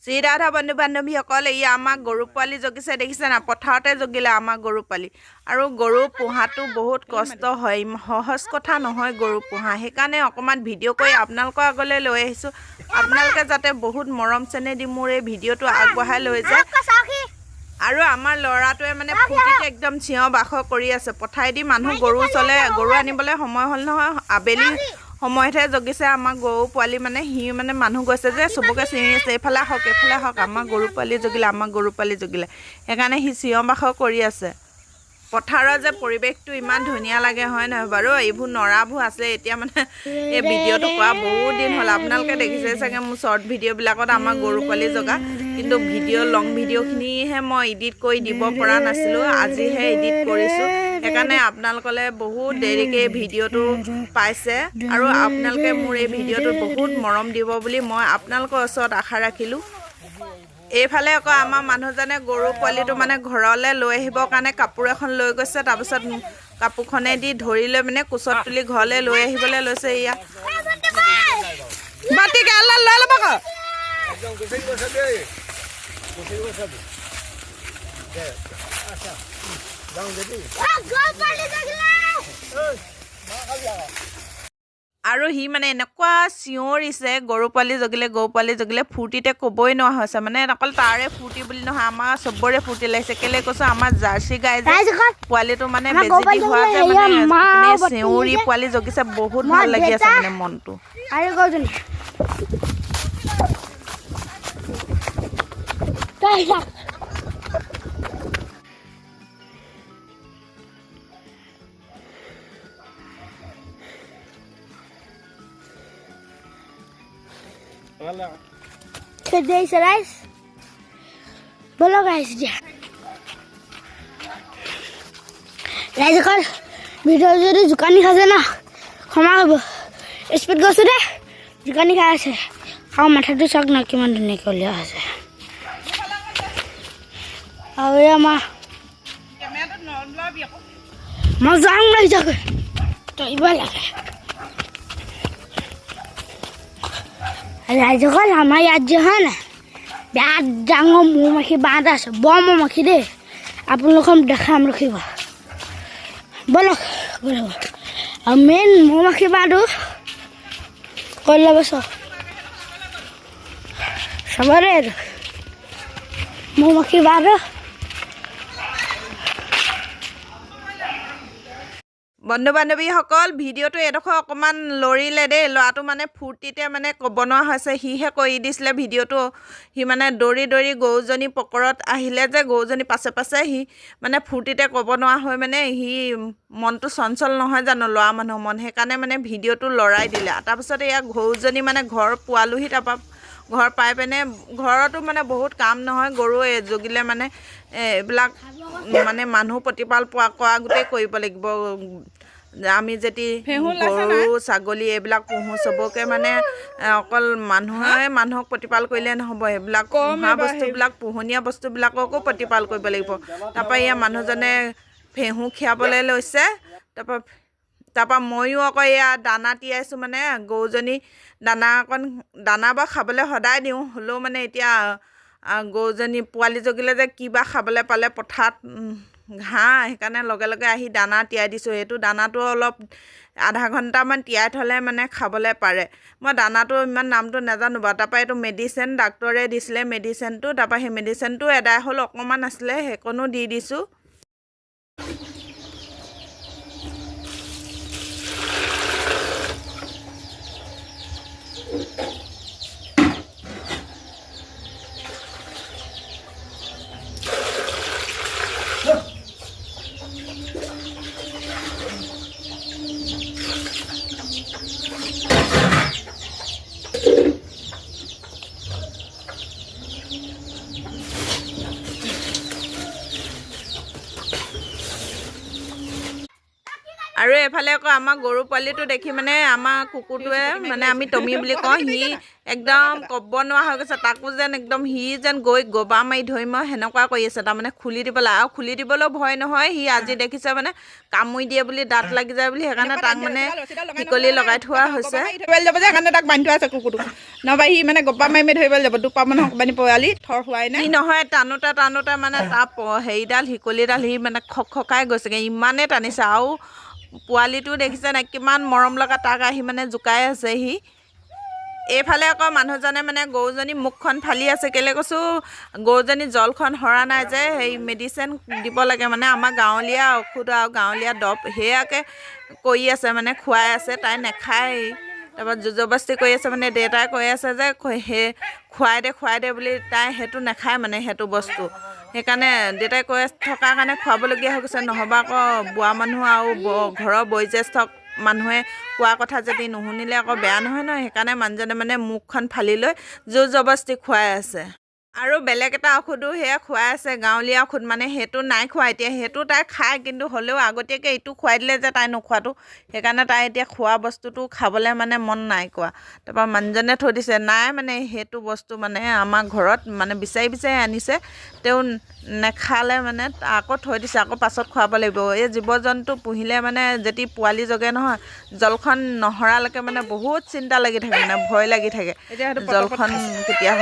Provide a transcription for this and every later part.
শ্ৰীৰাধা বন্ধু বান্ধৱীসকল এই আমাক গৰু পোৱালি জগিছে দেখিছে না পথাৰতে জগিলে আমাক গৰু পোৱালি আৰু গৰু পোহাটো বহুত কষ্ট হয় সহজ কথা নহয় গৰু পোহা সেইকাৰণে অকমান ভিডিঅ' কৰি আপোনালোকৰ আগলৈ লৈ আহিছোঁ আপোনালোকে যাতে বহুত মৰম চেনেহ দি মোৰ এই ভিডিঅ'টো আগবঢ়াই লৈ যায় আৰু আমাৰ ল'ৰাটোৱে মানে ফুটিতে একদম চিঞৰ বাখৰ কৰি আছে পঠাই দি মানুহ গৰু চলে গৰু আনিবলৈ সময় হ'ল নহয় আবেলি সময়তহে জগিছে আমাৰ গৰু পোৱালি মানে সি মানে মানুহ গৈছে যে চবকে চিঞৰি আছে এইফালে হওক আমাৰ গৰু পোৱালি জগিলে সেইকাৰণে সি চিঞৰ বাখৰ কৰি আছে পথাৰৰ যে পৰিৱেশটো ইমান ধুনীয়া লাগে হয় নহয় বাৰু এইবোৰ নৰাবোৰ আছে এতিয়া মানে এই ভিডিঅ'টো কৰা বহুত দিন হ'ল আপোনালোকে দেখিছে চাগে মোৰ শ্বৰ্ট ভিডিঅ'বিলাকত আমাৰ গৰু পোৱালি জগা কিন্তু লং ভিডিঅ'খিনিহে মই এডিট কৰি দিব পৰা নাছিলোঁ আজিহে এডিট কৰিছোঁ সেইকাৰণে আপোনালোকলে বহুত দেৰিকৈ ভিডিঅ'টো পাইছে আৰু আপোনালোকে মোৰ এই ভিডিঅ'টোত বহুত মৰম দিব বুলি মই আপোনালোকৰ ওচৰত আশা ৰাখিলোঁ এইফালে আকৌ আমাৰ মানুহজনে গৰু পোৱালিটো মানে ঘৰলৈ লৈ আহিবৰ কাৰণে কাপোৰ এখন লৈ গৈছে তাৰপিছত কাপোৰখনে দি ধৰি লৈ মানে কোচত তুলি ঘৰলৈ লৈ আহিবলৈ লৈছে ইয়া বাতি গাল লৈ ল'ব আৰু সি মানে এনেকুৱা চিঞৰিছে গৰু পোৱালি জগিলে ফূৰ্তিতে ক'বই নোৱাৰা হৈছে মানে অকল তাৰে ফূৰ্তি বুলি নহয় আমাৰ চবৰে ফূৰ্তি লাগিছে কেলে কৈছোঁ আমাৰ জাৰ্চি গাই যে পোৱালিটো মানে বেজি দি হোৱাকে মানে চেউৰি পোৱালি জগিছে বহুত ভাল লাগি আছে মানে মনটো Guys, guys. Boleh guys dia. Guys kan video jadi juga nih khasnya. Kamu speed gue sudah juga nih khasnya. Kamu mata tuh sak nak gimana dunia kau lihat khasnya. Awe ya mah. Mazang lagi jaga. Tuh ibalah. Raja kan lama ya jahan, biar jangan mau makin badas, bom mau makin deh. Apa lo kan dekam lo kiba, bolak. Amin mau makin badu, kalau besok, sabar ya, mau makin badu. বন্ধু বান্ধৱীসকল ভিডিঅ'টো এডোখৰ অকণমান লৰিলে দেই ল'ৰাটো মানে ফূৰ্তিতে মানে ক'ব নোৱাৰা হৈছে সিহে কৰি দিছিলে ভিডিঅ'টো সি মানে দৌৰি গৰুজনী পকৰত আহিলে যে গৰুজনী পাছে সি মানে ফূৰ্তিতে ক'ব নোৱাৰা হৈ মানে সি মনটো চঞ্চল নহয় জানো ল'ৰা মানুহৰ মন সেইকাৰণে মানে ভিডিঅ'টো লৰাই দিলে তাৰপিছত এয়া গৰুজনী মানে ঘৰ পোৱালোহি তাৰপৰা ঘৰ পাই পিনে ঘৰতো মানে বহুত কাম নহয় গৰু জগিলে মানে এইবিলাক মানে মানুহ প্ৰতিপাল কৰা গোটেই কৰিব লাগিব আমি যদি গৰু ছাগলী এইবিলাক পুহোঁ চবকে মানে অকল মানুহক প্ৰতিপাল কৰিলে নহ'ব এইবিলাক পোহা বস্তুবিলাক পোহনীয়া বস্তুবিলাককো প্ৰতিপাল কৰিব লাগিব তাৰপৰা এয়া মানুহজনে ফেহু খীৰাবলৈ লৈছে তাৰপৰা ময়ো আকৌ এয়া দানা তিয়াইছোঁ মানে গৰুজনী দানা বা খাবলৈ সদায় দিওঁ হ'লেও মানে এতিয়া গৰুজনী পোৱালি জগিলে যে কিবা খাবলৈ পালে পথাৰত ঘাঁহ সেইকাৰণে লগে আহি দানা তিয়াই দিছোঁ সেইটো দানাটো অলপ আধা ঘণ্টামান তিয়াই থ'লে মানে খাবলৈ পাৰে মই দানাটো ইমান নামটো নাজানো বাৰু তাৰপৰা এইটো মেডিচিন ডাক্তৰে দিছিলে মেডিচিনটো তাৰপৰা সেই মেডিচিনটো এদাই হ'ল অকণমান আছিলে সেইকণো দি দিছোঁ আৰু এফালে আকৌ আমাৰ গৰু পোৱালিটো দেখি মানে আমাৰ কুকুৰটোৱে মানে আমি টমি বুলি কওঁ, সি একদম ক'ব নোৱাৰা হৈ গৈছে। তাকো যেন একদম সি যেন গৈ গবা মাৰি ধৰিম সেনেকুৱা কৰি আছে। তাৰমানে খুলি দিবলৈ, আৰু খুলি দিবলৈও ভয় নহয়। সি আজি দেখিছে মানে কামুৰি দিয়ে বুলি, দাঁত লাগি যায় বুলি, সেইকাৰণে তাক মানে শিকলি লগাই থোৱা হৈছে। সেইকাৰণে তাক বান্ধি থোৱা আছে কুকুৰটো, নহবা সি মানে গপ্পা মাৰি মাৰি ধৰিবলৈ যাব। দুপা মান বান্ধি পোৱালি থৰ হোৱাই নাই। সি নহয় টানোতে টানোতে মানে তাৰ হেৰিডাল শিকলিডাল সি মানে খকাই গৈছেগৈ, ইমানেই টানিছে। আৰু পোৱালিটো দেখিছে নাই কিমান মৰম লগা, তাক আহি মানে জোকাই আছে সি। এইফালে আকৌ মানুহজনে মানে গৰুজনী মুখখন ফালি আছে। কেলৈ কৈছোঁ, গৰুজনী জলখন সৰা নাই যে, সেই মেডিচিন দিব লাগে মানে আমাৰ গাঁৱলীয়া ঔষধ আৰু গাঁৱলীয়া দৰৱ সেয়াকে কৰি আছে, মানে খুৱাই আছে। তাই নেখায়, তাৰপৰা জবৰদস্তি কৰি আছে। মানে দেউতাই কৈ আছে যে সেই খুৱাই দে বুলি, তাই সেইটো নাখায় মানে সেইটো বস্তু। সেইকাৰণে দেউতাই কৈ থকাৰ কাৰণে খুৱাবলগীয়া হৈ গৈছে। নহ'বা আকৌ বুঢ়া মানুহ আৰু ঘৰৰ বয়োজ্যেষ্ঠ মানুহে কোৱা কথা যদি নুশুনিলে আকৌ বেয়া নহয় নহয়। সেইকাৰণে মানুহজনে মানে মুখখন ফালি লৈ জোৰ জবৰদস্তি খুৱাই আছে। আৰু বেলেগ এটা ঔষধো সেয়া খুৱাই আছে, গাঁৱলীয়া ঔষধ মানে, সেইটো নাই খোৱা এতিয়া। সেইটো তাই খায়, কিন্তু হ'লেও আগতীয়াকৈ ইটো খুৱাই দিলে যে তাই নোখোৱাটো, সেইকাৰণে তাই এতিয়া খোৱা বস্তুটো খাবলৈ মানে মন নাই কোৱা। তাৰপৰা মানুহজনে থৈ দিছে, নাই মানে সেইটো বস্তু মানে আমাৰ ঘৰত মানে বিচাৰি বিচাৰি আনিছে, তেওঁ নেখালে মানে আকৌ থৈ দিছে, আকৌ পাছত খুৱাব লাগিব। এই জীৱ জন্তু পুহিলে মানে যদি পোৱালি জগে নহয়, জলখন নহৰালৈকে মানে বহুত চিন্তা লাগি থাকে, মানে ভয় লাগি থাকে। জলখন কেতিয়া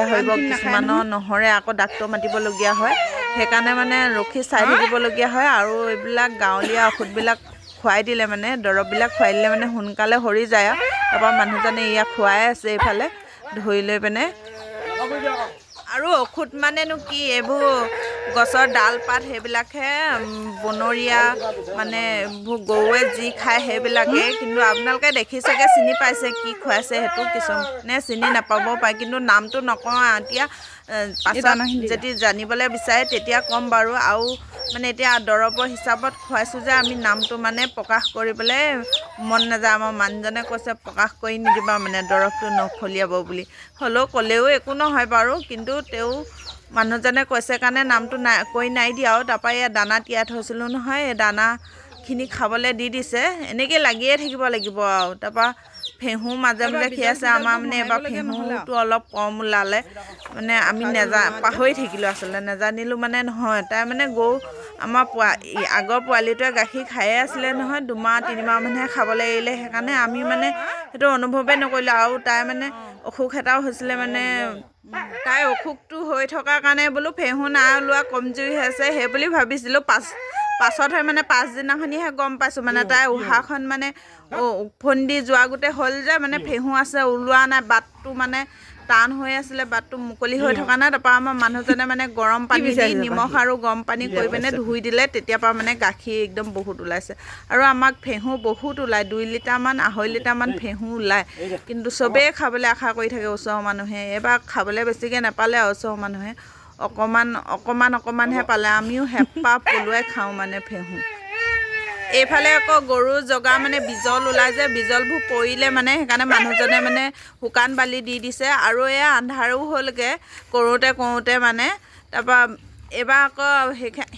সৰিব কিছুমানৰ নহৰে, আকৌ ডাক্তৰ মাতিবলগীয়া হয়। সেইকাৰণে মানে ৰখি চাই থাকিবলগীয়া হয়। আৰু এইবিলাক গাঁৱলীয়া ঔষধবিলাক খুৱাই দিলে মানে, দৰৱবিলাক খুৱাই দিলে মানে সোনকালে সৰি যায়। আৰু তাৰপৰা মানুহজনে ইয়াক খুৱাই আছে এইফালে ধৰি লৈ পিনে। আৰু ঔষধ মানেনো কি, এইবোৰ গছৰ ডাল পাত সেইবিলাকহে বনৰীয়া, মানে এইবোৰ গৰুৱে যি খায় সেইবিলাকেই। কিন্তু আপোনালোকে দেখি চাগে চিনি পাইছে কি খুৱাইছে, সেইটো কিছুমানে চিনি নাপাবও পাৰে, কিন্তু নামটো নকওঁ এতিয়া। পাছত যদি জানিবলৈ বিচাৰে তেতিয়া ক'ম বাৰু। আৰু মানে এতিয়া দৰৱৰ হিচাপত খুৱাইছোঁ যে আমি নামটো মানে প্ৰকাশ কৰিবলৈ মন নাযায়। আমাৰ মানুহজনে কৈছে প্ৰকাশ কৰি নিদিবা মানে দৰৱটো নফলিয়াব বুলি। হ'লেও ক'লেও একো নহয় বাৰু, কিন্তু তেওঁ মানুহজনে কৈছে কাৰণে নামটো নাই দিয়া। আৰু তাৰপৰা এয়া দানা তিয়াই থৈছিলোঁ নহয়, এই দানাখিনি খাবলৈ দি দিছে। এনেকৈ লাগিয়ে থাকিব লাগিব আৰু। তাৰপৰা ফেঁহু মাজে মাজে খীৰাইছে। আমাৰ মানে এবাৰ ফেঁহুটো অলপ কম ওলালে, মানে আমি পাহৰি থাকিলোঁ আচলতে, নেজানিলোঁ মানে নহয়। তাই মানে গৰু আমাৰ আগৰ পোৱালিটোৱে গাখীৰ খায়ে আছিলে নহয়, 2-3 মাহমানহে খাবলৈ এৰিলে। সেইকাৰণে আমি মানে সেইটো অনুভৱেই নকৰিলোঁ। আৰু তাই মানে অসুখ এটাও হৈছিলে, মানে তাই অসুখটো হৈ থকাৰ কাৰণে বোলো ফেঁহু নাই ওলোৱা, কমজুৰি হৈছে সেই বুলি ভাবিছিলোঁ। পাছতহে মানে পাছদিনাখনিহে গম পাইছোঁ, মানে তাই উহাখন মানে ওফন্দি যোৱা গোটেই হ'ল যে, মানে ফেঁহু আছে ওলোৱা নাই। বাটটো মানে টান হৈ আছিলে, বাটটো মুকলি হৈ থকা নাই। তাৰপৰা আমাৰ মানুহজনে মানে গৰম পানী দি নিমখ আৰু গৰম পানী কৰি পিনে ধুই দিলে, তেতিয়াৰ পৰা মানে গাখীৰ একদম বহুত ওলাইছে। আৰু আমাক ফেঁহু বহুত ওলায়, 2 লিটাৰমান 2.5 লিটাৰমান ফেঁহু ওলায়। কিন্তু চবেই খাবলৈ আশা কৰি থাকে ওচৰৰ মানুহে। এইবাৰ খাবলৈ বেছিকৈ নাপালে আৰু ওচৰৰ মানুহে অকণমানহে পালে। আমিও হেঁপাহ পলুৱাই খাওঁ মানে ফেঁহু। এইফালে আকৌ গৰু জগা মানে বিজল ওলাই যে, বিজলবোৰ পৰিলে মানে সেইকাৰণে মানুহজনে মানে শুকান বালি দি দিছে। আৰু এয়া আন্ধাৰো হ'লগৈ কৰোঁতে মানে। তাৰপৰা এইবাৰ আকৌ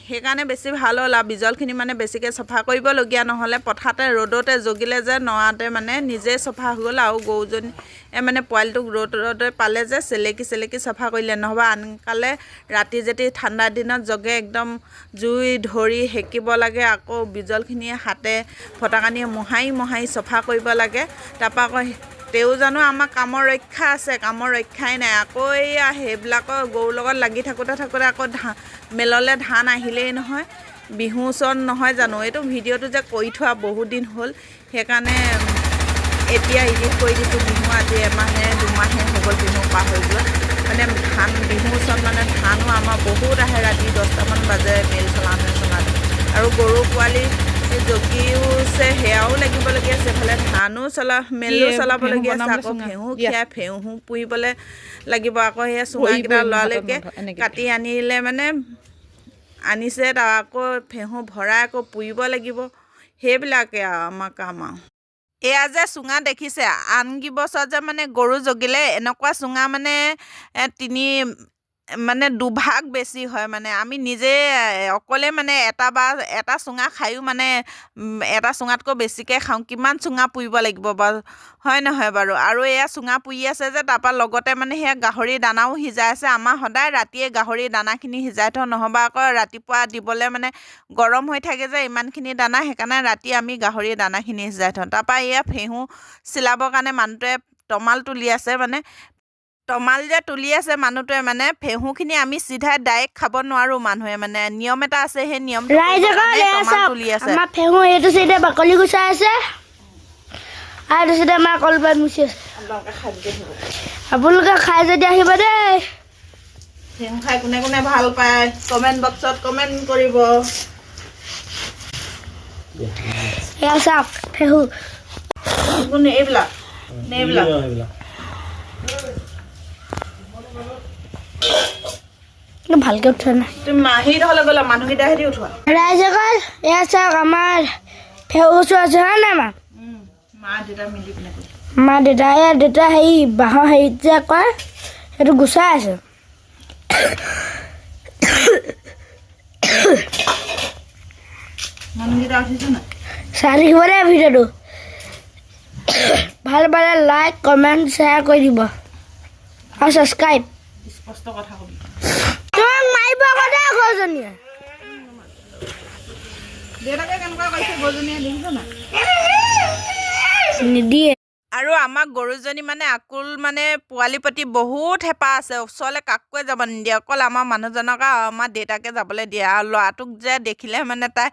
সেইকাৰণে বেছি ভাল হ'ল আৰু, বিজলখিনি মানে বেছিকৈ চফা কৰিবলগীয়া নহ'লে। পথাৰতে ৰ'দতে জগিলে যে নৰাতে মানে নিজেই চফা হৈ গ'ল। আৰু গৰুজনীয়ে মানে পোৱালিটোক ৰ'দতে পালে যে চেলেকি চফা কৰিলে। নহ'বা আনকালে ৰাতি যদি ঠাণ্ডা দিনত জগে, একদম জুই ধৰি সেকিব লাগে। আকৌ বিজলখিনিয়ে হাতে ফটাকানিয়ে মোহাৰি চফা কৰিব লাগে। তাৰপৰা আকৌ তেওঁ জানো আমাৰ কামৰ ৰক্ষা আছে, কামৰ ৰক্ষাই নাই। আকৌ এইয়া সেইবিলাকৰ গৰুৰ লগত লাগি থাকোঁতে আকৌ মেললৈ ধান আহিলেই নহয়, বিহু ওচৰত নহয় জানো। এইটো ভিডিঅ'টো যে কৰি থোৱা বহুত দিন হ'ল, সেইকাৰণে এতিয়া এডিট কৰি দিছোঁ। বিহু আজি 1-2 মাহে হৈ গ'ল বিহু পাৰ হৈ যোৱা। মানে বিহু ওচৰত মানে ধানো আমাৰ বহুত আহে, ৰাতি 10টামান বাজে মেল চলাওঁতে। আৰু গৰু পোৱালি জগিওছে, সেয়াও লাগিবলগীয়া আছে। এইফালে ধানো মেলো চলাবলগীয়া আছে। আকৌ ফেঁহু পুৰিবলৈ লাগিব। আকৌ সেয়া চুঙাকেইটা লৰালৈকে কাটি আনিলে মানে আনিছে, তাৰ আকৌ ফেঁহু ভৰাই আকৌ পুৰিব লাগিব। সেইবিলাকে আৰু আমাৰ কাম আৰু। এয়া যে চুঙা দেখিছে, আন কি বছৰত যে মানে গৰু জগিলে এনেকুৱা চুঙা মানে মানে দুভাগ বেছি হয় মানে আমি নিজে অকলে মানে এটা চুঙা খায়ো মানে এটা চুঙাতকৈ বেছিকৈ খাওঁ কিমান চুঙা পুৰিব লাগিব বাৰু হয় নহয় বাৰু আৰু এয়া চুঙা পুৰি আছে যে তাৰপৰা লগতে মানে সেয়া গাহৰি দানাও সিজাই আছে আমাৰ সদায় ৰাতিয়ে গাহৰি দানাখিনি সিজাই থওঁ নহ'বা আকৌ ৰাতিপুৱা দিবলৈ মানে গৰম হৈ থাকে যে ইমানখিনি দানা সেইকাৰণে ৰাতি আমি গাহৰি দানাখিনি সিজাই থওঁ তাৰপৰা এয়া ফেহু চিলাবৰ কাৰণে মানুহটোৱে তমাল তুলি আছে মানে তমাল যে তুলি আছে মানুহটোৱে মানে ফেহুখিনি আমি চিধাই ডাইৰেক্ট খাব নোৱাৰোঁ মানুহে মানে নিয়ম এটা আছে সেই নিয়মটো তমাল তুলি আছে আমাৰ ফেহু এইটো চাইডে বাকলি গুচাই আছে আৰু এইটো চাইডে আমাৰ কলপাত মুচি আছে আপোনালোকে খাই যদি আহিব দেই ফেহু খাই কোনে কোনে ভাল পায় কমেণ্ট বক্সত কমেণ্ট কৰিব এয়া চাওক ফেহু এইবিলাক ভালকে উঠোৱা নাই তুমি মাহীত হ'লে গ'লা মানুহকেইটা হেৰি উঠোৱা ৰাইজসকল এয়া চাওক আমাৰ ফেহু আছে হয় নাই মা দেউতা মিলি পিনে মা দেউতা এয়া দেউতা হেৰি বাঁহৰ হেৰিত যে কয় সেইটো গুচাই আছে মানুহকেইটা উঠিছে নাই চাই থাকিব দেই ভিডিঅ'টো ভাল পালে লাইক কমেণ্ট শ্বেয়াৰ কৰি দিব আৰু ছাবস্ক্ৰাইব স্পষ্ট কথা ক'বি তোমাক মাৰিব আকৌ দেই গৰুজনীয়ে দেউতাকে কেনেকুৱা কৰিছে গৰুজনীয়ে দেখিছ নাই নিদিয়ে আৰু আমাক গৰুজনী মানে আকুল মানে পোৱালি প্ৰতি বহুত হেঁপাহ আছে ওচৰলৈ কাকোৱে যাব নিদিয়ে অকল আমাৰ মানুহজনক আৰু আমাৰ দেউতাকে যাবলৈ দিয়ে আৰু ল'ৰাটোক যে দেখিলে মানে তাই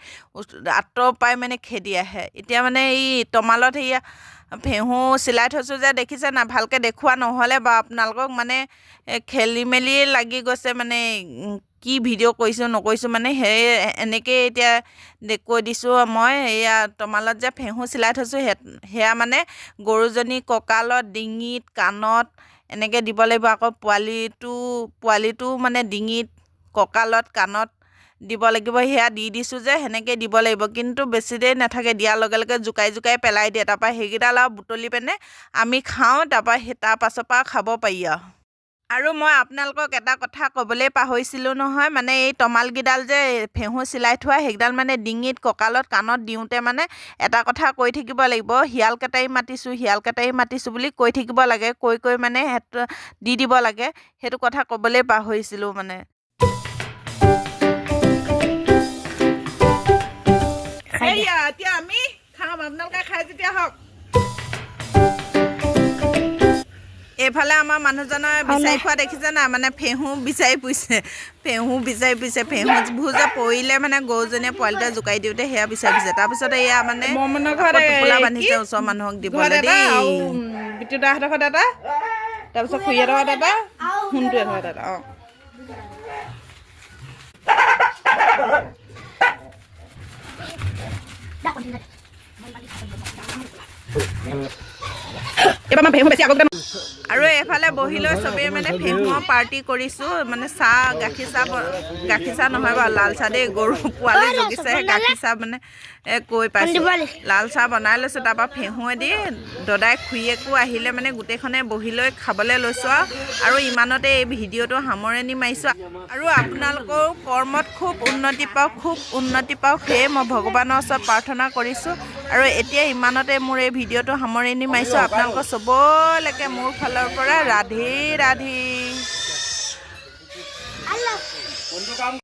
আঁতৰৰ পৰাই মানে খেদি আহে এতিয়া মানে এই তমালত সেয়া ফেহু চিলাই থৈছোঁ যে দেখিছে না ভালকৈ দেখুওৱা নহ'লে বাৰু আপোনালোকক মানে খেলি মেলি লাগি গৈছে মানে কি ভিডিঅ' কৰিছোঁ নকৰিছোঁ মানে সেই এনেকৈয়ে এতিয়া কৈ দিছোঁ মই এয়া তমালত যে ফেহু চিলাই থৈছোঁ সেয়া মানে গৰুজনী কঁকালত ডিঙিত কাণত এনেকৈ দিব লাগিব আকৌ পোৱালিটো মানে ডিঙিত কঁকালত কাণত দিব লাগিব সেয়া দি দিছোঁ যে সেনেকৈ দিব লাগিব কিন্তু বেছি দেৰি নাথাকে দিয়াৰ লগে লগে জোকাই পেলাই দিয়ে তাৰপৰা সেইকেইডাল আৰু বুটলি পিনে আমি খাওঁ তাৰপৰা তাৰ পাছৰ পৰা খাব পাৰি আৰু মই আপোনালোকক এটা কথা ক'বলৈ পাহৰিছিলোঁ নহয় মানে এই তমালকেইডাল যে ফেহু চিলাই থোৱা সেইকেইডাল মানে ডিঙিত কঁকালত কাণত দিওঁতে মানে এটা কথা কৈ থাকিব লাগিব শিয়াল কেটাৰি মাতিছোঁ বুলি কৈ থাকিব লাগে কৈ মানে দি দিব লাগে সেইটো কথা ক'বলৈ পাহৰিছিলোঁ মানে এতিয়া আমি খাম আপোনালোকে খাই যেতিয়া হওক এইফালে আমাৰ মানুহজনে বিচাৰি খোৱা দেখিছে না মানে ফেহু বিচাৰি ফুৰিছে ফেহুবোৰ যে পৰিলে মানে গৰুজনীয়ে পোৱালিটোৱে জোকাৰি দিওঁতে সেয়া বিচাৰি ফুৰিছে তাৰপিছত এয়া মানে টোপোলা বান্ধিছে ওচৰৰ মানুহক দিবলৈ দেই বিতুদাহঁতৰ ঘৰত এটা তাৰপিছত খুৰীহঁতৰ ঘৰত এটা সোণটোৱে ঘৰত এটা অঁ আৰু এফালে বহি লৈ চবেই মানে ফেহুৰ পাৰ্টি কৰিছোঁ মানে গাখীৰ চাহ নহয় বাৰু লাল চাহ দেই গৰু পোৱালি জগিছে গাখীৰ চাহ মানে কৈ পাইছোঁ লাল চাহ বনাই লৈছোঁ তাৰপৰা ফেহুৱেদি দদাই খুৰীয়েকো আহিলে মানে গোটেইখনে বহি লৈ খাবলৈ লৈছোঁ আৰু ইমানতে এই ভিডিঅ'টো সামৰণি মাৰিছোঁ আৰু আপোনালোকৰ কৰ্মত খুব উন্নতি পাওক সেয়ে মই ভগৱানৰ ওচৰত প্ৰাৰ্থনা কৰিছোঁ আৰু এতিয়া ইমানতে মোৰ এই ভিডিঅ'টো সামৰণি মাৰিছোঁ আপোনালোকৰ চবলৈকে মোৰ ফালৰ পৰা ৰাধে ৰাধে